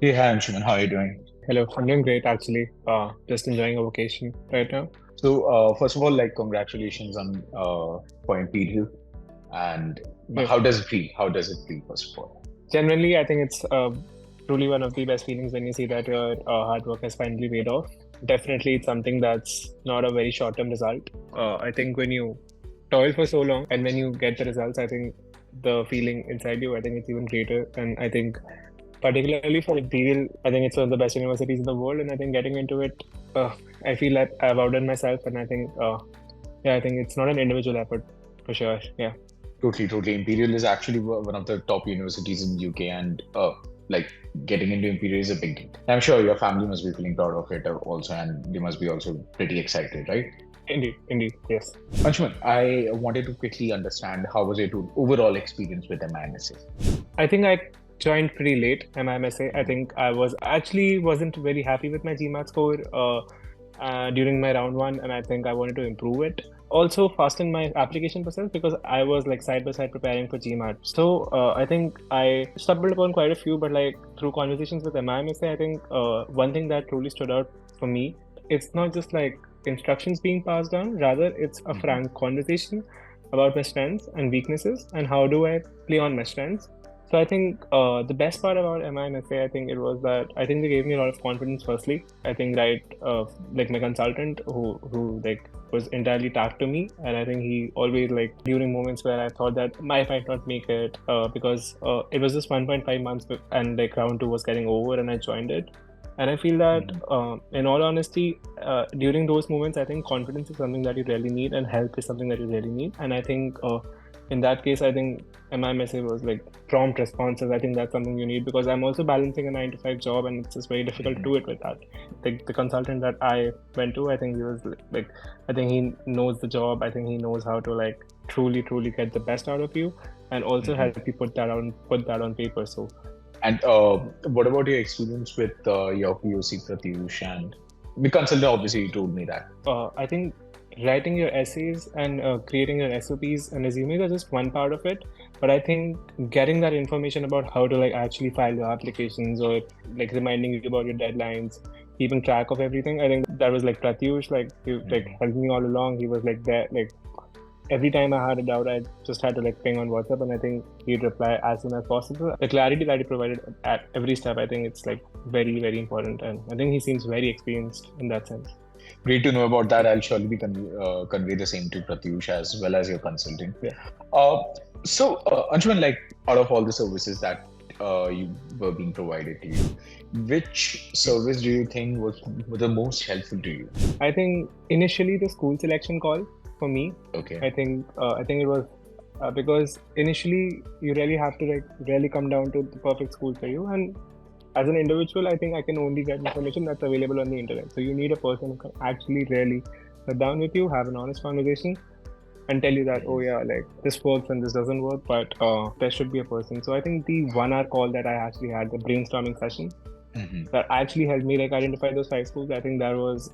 Hey, hi, Anshuman. How are you doing? Hello, I'm doing great actually. Just enjoying a vacation right now. First of all, congratulations on for Imperial. And Yeah. how does it feel? How does it feel, first of all? Generally, I think it's truly one of the best feelings when you see that your hard work has finally paid off. Definitely, it's something that's not a very short-term result. I think when you toil for so long and when you get the results, I think the feeling inside you, I think it's even greater. And I think particularly for Imperial, I think it's one of the best universities in the world. And I think getting into it, I feel that I've outdone myself. And I think, yeah, I think it's not an individual effort for sure. Yeah. Totally, totally. Imperial is actually one of the top universities in UK, and like getting into Imperial is a big deal. I'm sure your family must be feeling proud of it also, and they must be also pretty excited, right? Indeed, indeed, yes. Anshuman, I wanted to quickly understand how was your overall experience with MIMSA? I think I joined pretty late MIMSA. I Mhm. think I was actually wasn't very happy with my GMAT score during my round one, and I think I wanted to improve it. Also, fasten my application process because I was like side by side preparing for GMAT. So I think I stumbled upon quite a few, but like through conversations with MIMSA, I think one thing that truly stood out for me, it's not just like instructions being passed down, rather it's a Mhm. frank conversation about my strengths and weaknesses and how do I play on my strengths. So I think the best part about MIMFA, I think it was that I think they gave me a lot of confidence. Firstly, I think like my consultant who like was entirely tapped to me, and I think he always like during moments where I thought that I might not make it because it was just 1.5 months and like round two was getting over and I joined it. And I feel that, Mhm. in all honesty, during those moments, I think confidence is something that you really need, and help is something that you really need. And I think, in that case, I think MIMSA was like prompt responses. I think that's something you need because I'm also balancing a 9 to 5 job, and it's just very difficult to Mhm. do it with that. The consultant that I went to, I think he was like, I think he knows the job. I think he knows how to like truly get the best out of you, and also Mhm. help you put that on paper. So And what about your experience with your POC, Pratyush? And the consultant, obviously, you told me that. I think writing your essays and creating your SOPs and resumes are just one part of it. But I think getting that information about how to like actually file your applications or like reminding you about your deadlines, keeping track of everything, I think that was like Pratyush, like he like Mhm. helped me all along. He was like there, like every time I had a doubt, I just had to like ping on WhatsApp, and I think he'd reply as soon as possible. The clarity that he provided at every step, I think it's like very important, and I think he seems very experienced in that sense. Great to know about that. I'll surely be convey the same to Pratyush as well as your consulting. Yeah. Uh, Anshuman, like out of all the services that you were being provided to you, which service do you think was the most helpful to you? I think initially the school selection call for me, Okay. I think it was because initially you really have to like really come down to the perfect school for you. And as an individual, I think I can only get information that's available on the internet. So you need a person who can actually really sit down with you, have an honest conversation, and tell you that, oh Mhm. yeah, like this works and this doesn't work, but there should be a person. So I think the 1 hour call that I actually had, the brainstorming session, Mhm. that actually helped me like identify those five schools. I think that was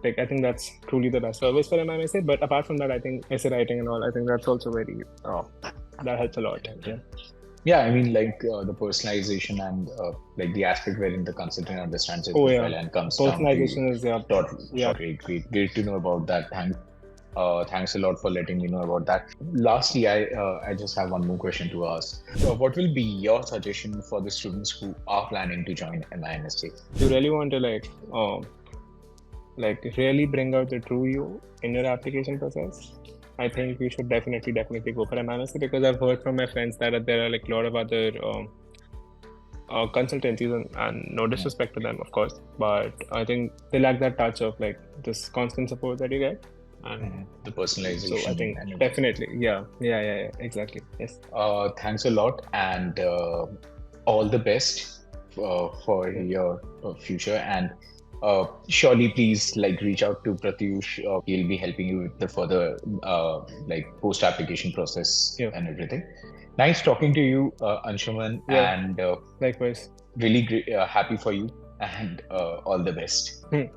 like I think that's truly the best service for MIMSA. But apart from that, I think essay writing and all, I think that's also very that helps a lot. Yeah. Yeah, I mean, the personalization and like the aspect wherein the consultant understands your Oh yeah, profile and comes down to you. personalization is yeah, Totally, yeah. great to know about that. Thanks a lot for letting me know about that. Lastly, I just have one more question to ask. What will be your suggestion for the students who are planning to join MINSA? You really want to like really bring out the true you in your application process. I think you should definitely go for MIMSA because I've heard from my friends that there are like a lot of other consultancies, and no Yeah. disrespect to them, of course, but I think they lack that touch of like this constant support that you get. And The so I personalization think and everything. definitely, yeah, exactly. Yes. Thanks a lot, and all the best for Yeah. your future. And surely, please reach out to Pratyush. He'll be helping you with the further post application process Yeah. and everything. Nice talking to you, Anshuman, Yeah. and Likewise. really great, happy for you, and all the best. Hmm.